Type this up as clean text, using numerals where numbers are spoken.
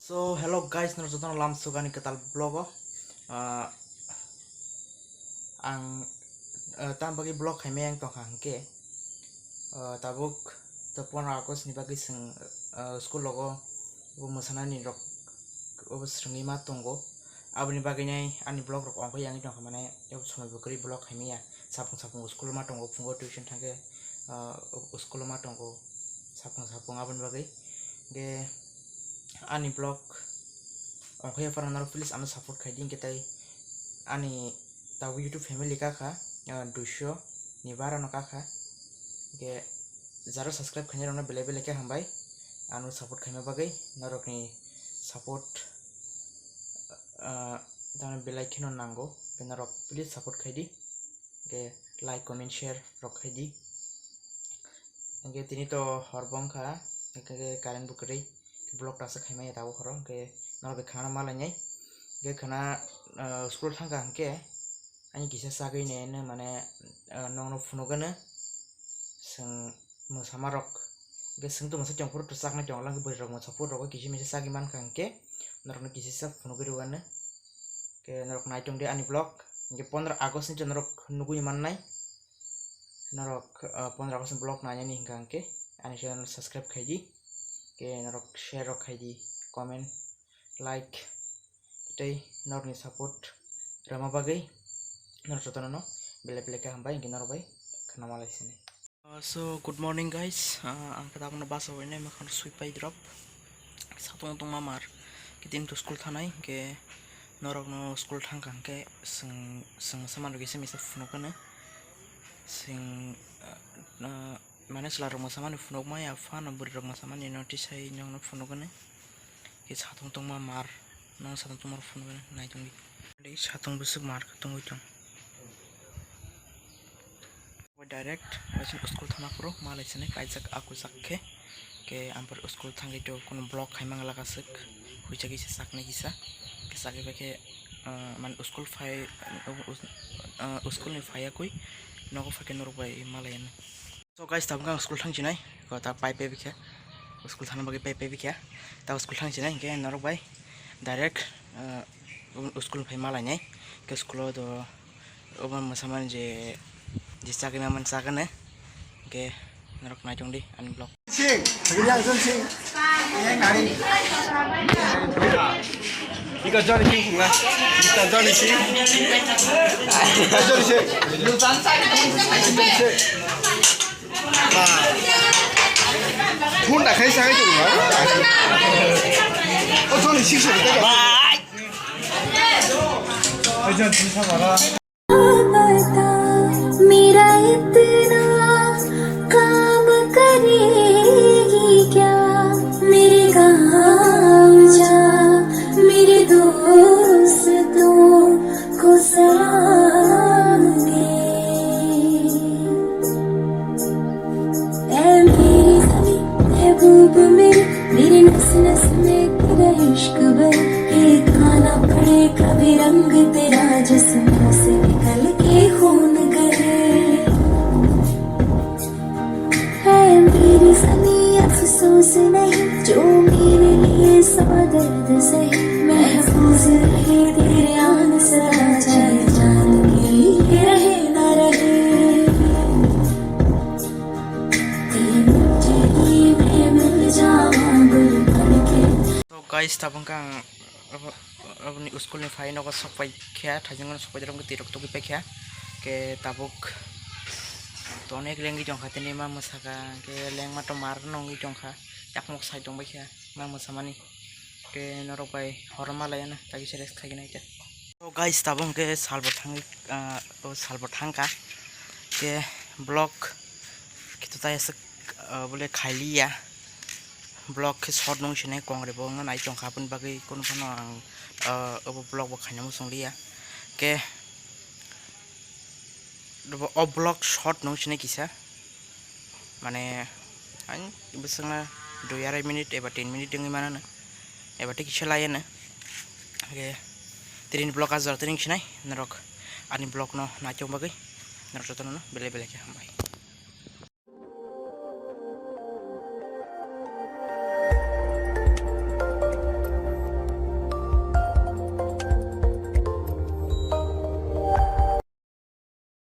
So hello guys, narjotono lam sugani ketal vlogo. Uh, ang tam bagi vlog kami yang tong hangke. Tabuk tepon Agust ni bagi seng school logo musana ni rok srengi ma tongo. Abni bagi nyai ani vlog rok ongko yang tong kamane yo somai bukri vlog kami ya. Sapung school ma tongo fungo tuition thangke school ma tongo sapung abni bagi ge ani vlog ongkaya para please anu support kaiding kita ani tahu YouTube family kakak dusyo ni bara no kakak ge zaro subscribe kanya rona bele ke hambai anu support kanya bagai narok ni support dan bele kino nango benarok please support kaidi ge like comment share rok kaidi ge tini to horbong ka ge karen bukri blog rasa khaimai tahu horong ke nol be khana malanyai ge khana school thangka hangke ani kisa sagai ne mane nong funogana seng mosamarok ge seng to masa chongpur to sakna chonglang ge rok mosapur rok kisi misa sagi man hangke norok kisi sa funogiri wana ke norok nai chong de ani blog ge 15 Agust ni norok nugui mannai norok 15 Agust blog nanya ni hangke ani channel subscribe khaiji ke norok share rok khaiji comment like today norok ni support rama bagai norok jotono bele ke hambai ngi norok bai khana malai sini. So good morning guys, ang kata aku nabasa wene makan swipai drop satu untuk mamar kitim to school thanai ke norok no school thangkang ke seng saman rogise misa funokana sing mana selar masaman funok maya fan buri rok masaman ni notice hai nyong no funokana ke satung tong mamar nong satung tong mar funokana nai tong le satung busuk mar tong uitong direct macam school thana pro malai sene kaijak aku sakhe ke ampar school thangi to kono blog khaimang lagasek huicha gise sakne gisa ke sake beke man school fai school ni faya koi nogo fake norok bai malai ne. So guys tabang school thang jinai ko ta pai pe bikha school thana bagi pai pe bikha ta school thang jinai ke norok bai direct school fai malai nai ke school do oban masaman je jisa kena mensakan ya, oke, narok najong di an blog. Sing, yang sing, yang nari. Ika Johnny Sing lah, kita Johnny Sing, Johnny Sing. Nah, pun dah kaya sangat tu lah. Oh Johnny Sing sudah tak? Bye. Aja bisa marah. मेरा इतना काम करेगी क्या मेरे गाँव जा मेरे दोस्तों को सलाम दे मेरी सभी महबूब मेरे नस नस में तेरा इश्क भर एक खाना पड़े कभी रंग तेरा जिस्म से निकल के खून अफसोस नहीं जो मेरे लिए सौ दर्द सही महफूज रहे तेरे आन सदा चाहे जान के लिए रहे ना रहे तेरी में मिल जावा गुल बन के. So guys tabang kang abni school ni fai no ko sopai kya thajungan sopai dalam ke tirok to ki pekya ke tabuk to onek lengi jongkha tini ma musaka ke leng ma to mar nongi jongkha yak mok sai dong baikha ma musamani ke norok bai horma layana tagi seres khagina ita. So guys tabung ke salbor thangka ke blog kitu ta esek bole khaili ya blog ke short nong shine kongre bo ngai jongkha pun bagai kon phano ang blog bo khaina musong liya ke blog short nong shine kisa mane an ibesanga 2 minute eba 10 minute dengi mana na eba tik chalaya na oke tirin blog azar tiring shinai narok ani blog no na chong bagai narok tono bele ke hambai.